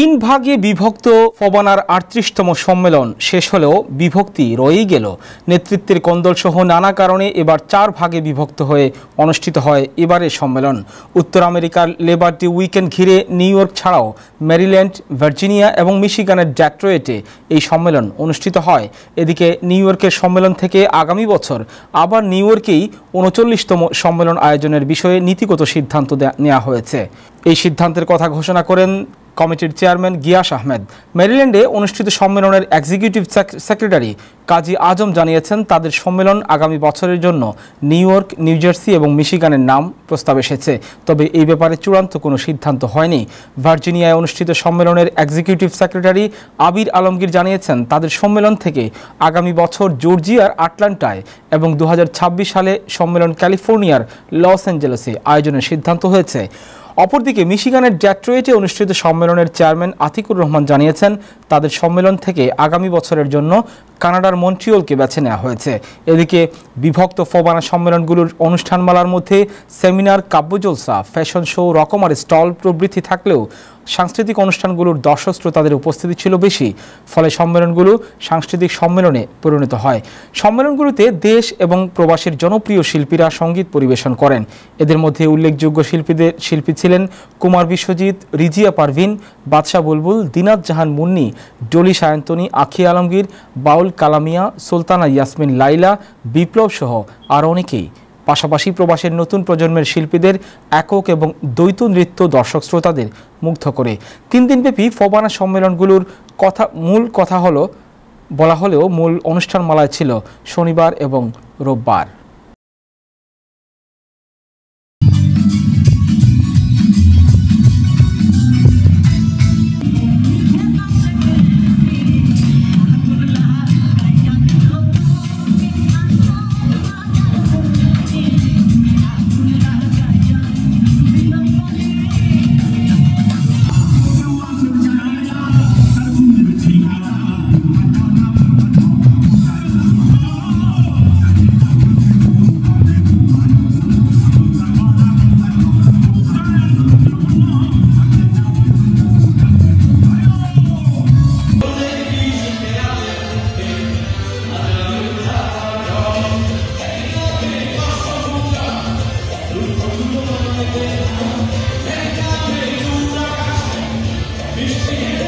তিন ভাগে বিভক্ত ফবানার ৩৮তম সম্মেলন শেষ হলেও বিভক্তি রয়েই গেল। নেতৃত্বের কোন্দলসহ নানা কারণে এবার ৪ ভাগে বিভক্ত হয়ে অনুষ্ঠিত হয় এবারের সম্মেলন। উত্তর আমেরিকার লেবার ডে উইকেন্ড ঘিরে নিউ ইয়র্ক ছাড়াও মেরিল্যান্ড, ভার্জিনিয়া এবং মিশিগানের ডেট্রয়েটে এই সম্মেলন অনুষ্ঠিত হয়। এদিকে নিউ ইয়র্কের সম্মেলন থেকে আগামী বছর আবার নিউ ইয়র্কেই ৩৯তম সম্মেলন আয়োজনের বিষয়ে নীতিগত সিদ্ধান্ত নেওয়া হয়েছে। এই সিদ্ধান্তের কথা ঘোষণা করেন কমিটির চেয়ারম্যান গিয়াস আহমেদ। মেরিল্যান্ডে অনুষ্ঠিত সম্মেলনের এক্সিকিউটিভ সেক্রেটারি কাজী আজম জানিয়েছেন, তাদের সম্মেলন আগামী বছরের জন্য নিউ ইয়র্ক, নিউ জার্সি এবং মিশিগানের নাম প্রস্তাব এসেছে, তবে এই ব্যাপারে চূড়ান্ত কোনো সিদ্ধান্ত হয়নি। ভার্জিনিয়ায় অনুষ্ঠিত সম্মেলনের এক্সিকিউটিভ সেক্রেটারি আবির আলমগীর জানিয়েছেন, তাদের সম্মেলন থেকে আগামী বছর জর্জিয়ার আটলান্টায় এবং ২০২৬ সালে সম্মেলন ক্যালিফোর্নিয়ার লস অ্যাঞ্জেলেসে আয়োজনের সিদ্ধান্ত হয়েছে। অপরদিকে মিশিগানের ডেট্রয়েটে অনুষ্ঠিত সম্মেলনের চেয়ারম্যান আতিকুর রহমান জানিয়েছেন, তাদের সম্মেলন থেকে আগামী বছরের জন্য কানাডার মন্ট্রিয়লকে বেছে নেওয়া হয়েছে। এদিকে বিভক্ত ফবানা সম্মেলনগুলোর অনুষ্ঠানমালার মধ্যে সেমিনার, কাব্যজলসা, ফ্যাশন শো, রকমারি স্টল প্রভৃতি থাকলেও সাংস্কৃতিক অনুষ্ঠানগুলোর দর্শক শ্রোতাদের উপস্থিতি ছিল বেশি, ফলে সম্মেলনগুলো সাংস্কৃতিক সম্মেলনে পরিণত হয়। সম্মেলনগুলোতে দেশ এবং প্রবাসীর জনপ্রিয় শিল্পীরা সঙ্গীত পরিবেশন করেন। এদের মধ্যে উল্লেখযোগ্য শিল্পী ছিলেন কুমার বিশ্বজিৎ, রিজিয়া পারভিন, বাদশা বুলবুল, দিনাত জাহান মুন্নি, ডলি সায়ন্তনী, আখি আলমগীর, বাউল কালামিয়া, সুলতানা ইয়াসমিন লাইলা, বিপ্লব সহ আর অনেকেই। পাশাপাশি প্রবাসের নতুন প্রজন্মের শিল্পীদের একক এবং দ্বৈত নৃত্য দর্শক শ্রোতাদের মুগ্ধ করে। ৩ দিনব্যাপী ফবানা সম্মেলনগুলোর বলা হলেও মূল অনুষ্ঠানমালায় ছিল শনিবার এবং রোববার। Michigan.